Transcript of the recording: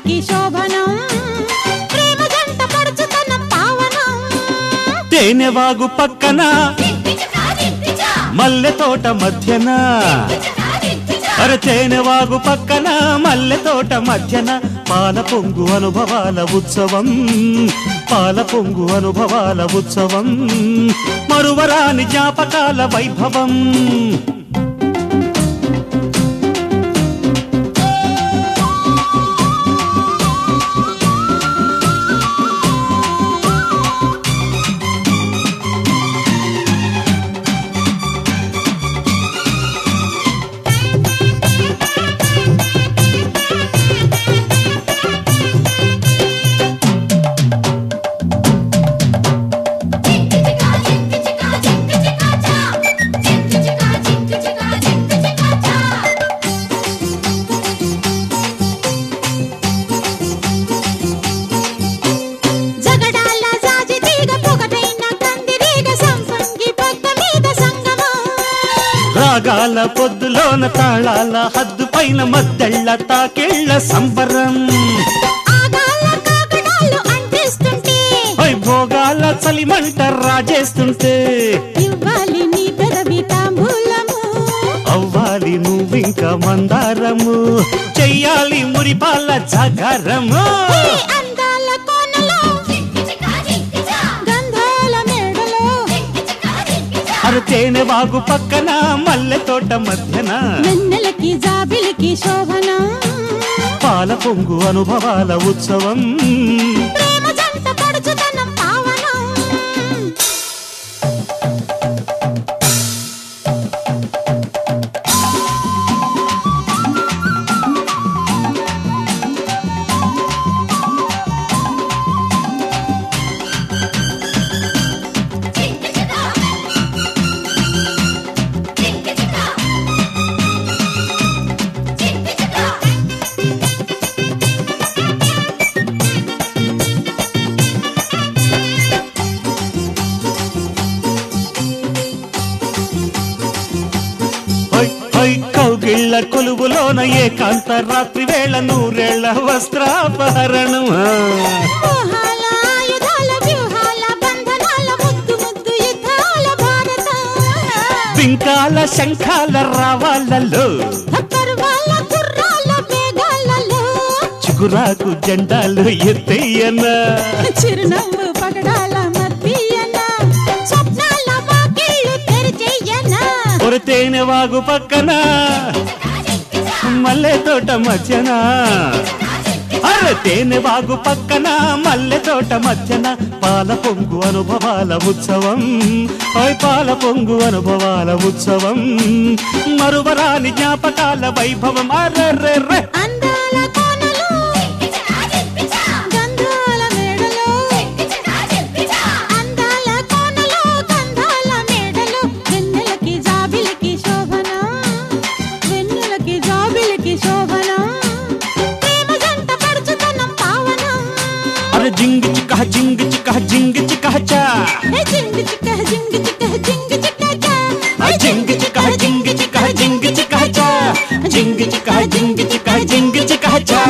జాబిలికి శోభనం ప్రేమ జంట పడుచుతనం పావనం తేనెవాగు పక్కన మల్లె తోట మధ్యన అరే తేనెవాగు పక్కన మల్లె తోట మధ్యన పాల పొంగు అనుభవాల ఉత్సవం పాల పొంగు అనుభవాల ఉత్సవం మరువరాని జ్ఞాపకాల వైభవం రాగాల పొద్దులోన తాళాల హద్దు పైన మద్దెళ్ళ తాకేళ్ల సంబరం భోగాల చలిమంట రాజేస్తుంటే ఇవ్వాలి నీ పెదవి తాంబూలము అవ్వాలి నువ్వింక మందారము చెయ్యాలి మురిపాల జాగారము అందాల కోనలో గంధాల మేడలో అరు తేనెవాగు పక్కన మల్లె తోట మధ్యన వెన్నెలకి జాబిలికి శోభనం పాల పొంగు అనుభవాల ఉత్సవం ప్రేమ జంట పడుచుతనం పావనం కౌగిళ్ళ కొలువులోన ఏకాంత రాత్రి వేళ నూరేళ్ల వస్త్రాపహరణం మోహాల ఆయుధాల వ్యూహాల బంధనాల ముద్దు ముద్దు యుద్ధాల భారతం పింకాల శంఖాల రావాలలో పర్వాల గుర్రాల వేగాలలో చిగురాకు జెండాలు ఎత్తయ్యనా చిరునవ్వు పగడాల మధ్యన స్వప్నాల వాకిళ్ళు తెరిచెయ్యనా ఒరే తేనెవాగు పక్కన మల్లె తోట మధ్యన అరే తేనెవాగు పక్కన మల్లె తోట మధ్యన పాల పొంగు అనుభవాల ఉత్సవం పాల పొంగు అనుభవాల ఉత్సవం మరువరాని జ్ఞాపకాల వైభవం అర్రెర్రె అందాల కోనలో గంధాల మేడలో అందాల కోనలో గంధాల మేడలో వెన్నెలకి జాబిలికి శోభనం వెన్నెలకి జాబిలికి శోభనం ప్రేమ జంట పడుచుతనం పావనం అరే జింగి చిక్క జింగి చిక్క జింగి చిక్క చా జింగి చిక్క జింగి చిక్క జింగి చిక్క చా జింగి చిక్క జింగి చిక్క జింగి చిక్క చా జింగి చిక్క జింగి చిక్క జింగి చిక్క చా